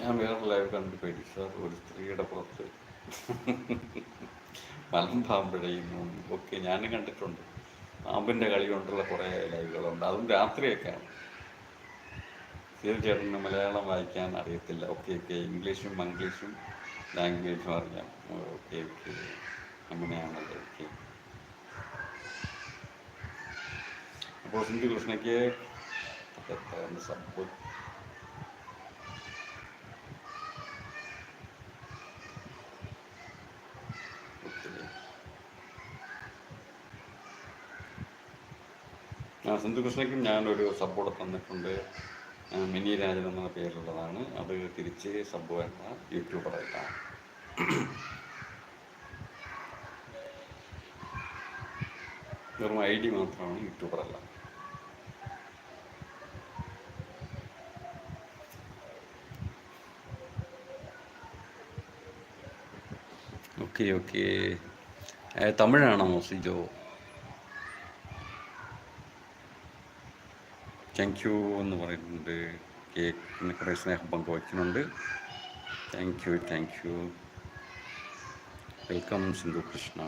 ഞാൻ വേറെ ലൈവ് കണ്ടു പേടി സാർ, ഒരു സ്ത്രീയുടെ പുറത്ത് മലമ്പാമ്പഴയുന്നു. ഒക്കെ ഞാനും കണ്ടിട്ടുണ്ട്. പാമ്പിൻ്റെ കളി കൊണ്ടുള്ള കുറേ ലൈവുകളുണ്ട്, അതും രാത്രിയൊക്കെയാണ്. തീർച്ചയായിട്ടും മലയാളം വായിക്കാൻ അറിയത്തില്ല. ഓക്കെ ഓക്കെ, ഇംഗ്ലീഷും മംഗ്ലീഷും ലാംഗ്വേജും അറിയാം. ഓക്കെ ഓക്കെ, അങ്ങനെയാണല്ലോ. ഓക്കെ, അപ്പോൾ സിന്ധു കൃഷ്ണയ്ക്ക് സബ്. സിന്ധു കൃഷ്ണയ്ക്കും ഞാനൊരു സബ്ബോടെ തന്നിട്ടുണ്ട്. മിനി രാജൻ എന്ന പേരിലുള്ളതാണ്. അത് തിരിച്ച് സബ്ബ് എന്ന യൂട്യൂബറായിട്ടാണ്. വെറും ID മാത്രമാണ്, യൂട്യൂബറല്ല. ഓക്കെ ഓക്കെ, തമിഴാണോ സിജോ? താങ്ക് യു എന്ന് പറയുന്നുണ്ട്. കേക്കിന് കുറേ സ്നേഹം പങ്കുവയ്ക്കുന്നുണ്ട്. Thank you thank you, welcome Sindhu Krishna.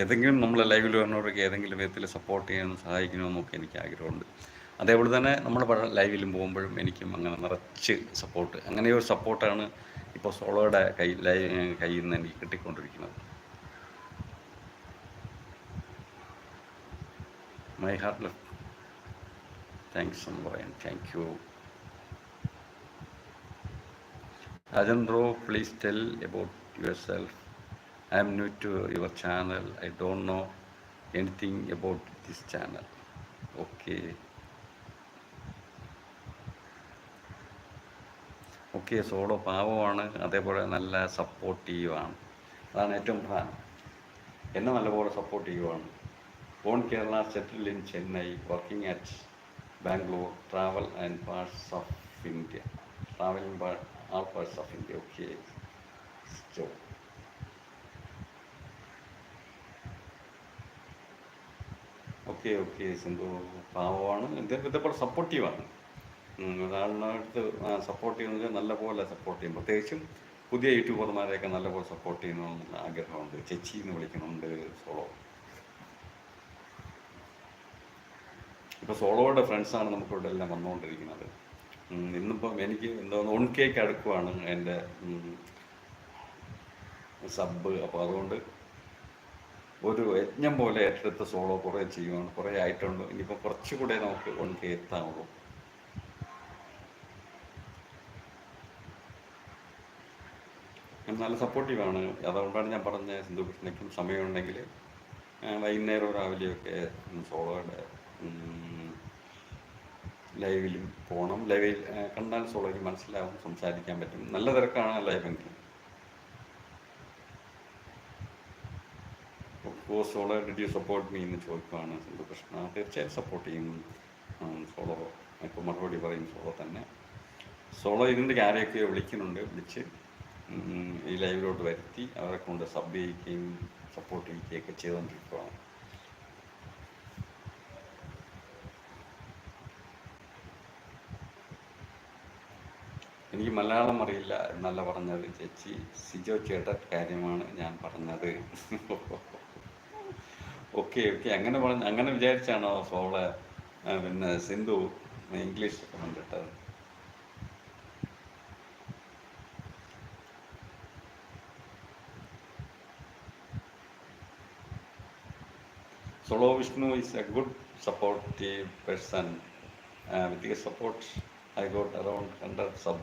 ഏതെങ്കിലും നമ്മളെ ലൈവിൽ വരുന്നവർക്ക് ഏതെങ്കിലും വിധത്തിൽ സപ്പോർട്ട് ചെയ്യാനും സഹായിക്കണമെന്നൊക്കെ എനിക്ക് ആഗ്രഹമുണ്ട്. അതേപോലെ തന്നെ നമ്മൾ ലൈവിലും പോകുമ്പോഴും എനിക്കും അങ്ങനെ നിറച്ച് സപ്പോർട്ട്, അങ്ങനെയൊരു സപ്പോർട്ടാണ് ഇപ്പോൾ സോളോയുടെ കയ്യിൽ നിന്ന് എനിക്ക് കിട്ടിക്കൊണ്ടിരിക്കുന്നത്. മൈ ഹാർട്ട് താങ്ക്സ് എന്ന് പറയാൻ. Thank you Rajan bro, please tell about your self. I am new to your channel. I don't know anything about this channel. Okay. Okay, Solo പാവമാണ്, അതേപോലെ നല്ല സപ്പോർട്ടീവാണ്. അതാണ് ഏറ്റവും പ്രധാനം. എന്നെ നല്ലപോലെ സപ്പോർട്ടീവാണ്. Born Kerala, settled in Chennai, working at Bangalore, travel and parts of India. Travelling all parts of India. Okay, so okay okay, Sindhu പാവമാണ്, ഇതേപോലെ സപ്പോർട്ടീവാണ്. ഒരാളിനടുത്ത് സപ്പോർട്ട് ചെയ്യുന്നത് നല്ലപോലെ സപ്പോർട്ട് ചെയ്യും. പ്രത്യേകിച്ചും പുതിയ യൂട്യൂബർമാരെയൊക്കെ നല്ലപോലെ സപ്പോർട്ട് ചെയ്യണമെന്നുള്ള ആഗ്രഹമുണ്ട്. ചേച്ചി എന്ന് വിളിക്കുന്നുണ്ട് സോളോ. ഇപ്പോൾ സോളോയുടെ ഫ്രണ്ട്സാണ് നമുക്കിവിടെ എല്ലാം വന്നുകൊണ്ടിരിക്കുന്നത്. ഇന്നിപ്പം എനിക്ക് എന്തോന്ന് 1K അടുക്കുവാണ് എൻ്റെ സബ്. അപ്പോൾ അതുകൊണ്ട് ഒരു യജ്ഞം പോലെ ഏറ്റെടുത്ത് സോളോ കുറേ ചെയ്യുവാണ്. കുറേ ആയിട്ടുണ്ട്, ഇനിയിപ്പോൾ കുറച്ചുകൂടെ നമുക്ക് 1K എത്താവുള്ളൂ. നല്ല സപ്പോർട്ടീവാണ്. അതുകൊണ്ടാണ് ഞാൻ പറഞ്ഞ സിന്ധു കൃഷ്ണയ്ക്കും സമയമുണ്ടെങ്കിൽ വൈകുന്നേരം രാവിലെയൊക്കെ സോളോയുടെ ലൈവിലും പോകണം. ലൈവിൽ കണ്ടാൽ സോളോയ്ക്ക് മനസ്സിലാവും, സംസാരിക്കാൻ പറ്റും. നല്ല തിരക്കാണ് ലൈവെങ്കിൽ. Solo did you support me എന്ന് ചോദിക്കുവാണ് സിന്ധു കൃഷ്ണ. തീർച്ചയായും സപ്പോർട്ട് ചെയ്യും സോളോ. ഇപ്പോൾ മറുപടി പറയും സോളോ തന്നെ. സോളോ ഇതിൻ്റെ ആരെയൊക്കെ വിളിക്കുന്നുണ്ട്, വിളിച്ച് ഈ ലൈവിലോട്ട് വരുത്തി അവരെ കൊണ്ട് സബ് ചെയ്യിക്കുകയും സപ്പോർട്ട് ചെയ്യിക്കുകയൊക്കെ ചെയ്തുകൊണ്ടിരിക്കുകയാണ്. എനിക്ക് മലയാളം അറിയില്ല എന്നല്ല പറഞ്ഞത് ചേച്ചി, സിജോ ചേട്ട കാര്യമാണ് ഞാൻ പറഞ്ഞത്. ഓക്കെ ഓക്കെ, അങ്ങനെ വിചാരിച്ചാണോ സോള് പിന്നെ Sindhu ഇംഗ്ലീഷൊക്കെ കണ്ടിട്ടത്? Solo Vishnu is a good supportive person. With his support, I got around 100 sub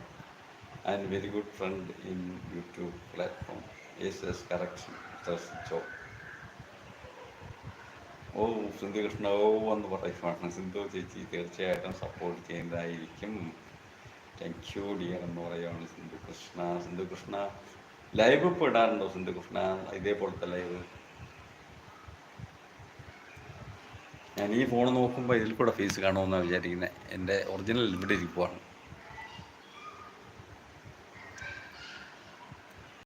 and very good friend in YouTube platform. Yes, correct. That's job. ഓ സിന്ധു കൃഷ്ണ, ഓ എന്ന് പറയുവാണ്. സിന്ധു ചേച്ചി തീർച്ചയായിട്ടും സപ്പോർട്ട് ചെയ്യുന്നതായിരിക്കും. താങ്ക് യു ഡിയർ എന്ന് പറയുകയാണ് Sindhu Krishna. Sindhu Krishna live ഇപ്പോൾ ഇടാറുണ്ടോ സിന്ധു കൃഷ്ണ? ഇതേപോലത്തെ ലൈവ് ഞാൻ ഈ ഫോൺ നോക്കുമ്പോൾ ഇതിൽ കൂടെ ഫേസ് കാണുമെന്നാണ് വിചാരിക്കുന്നത്. എൻ്റെ ഒറിജിനൽ ഇവിടെ ഇരിക്കുവാണ്.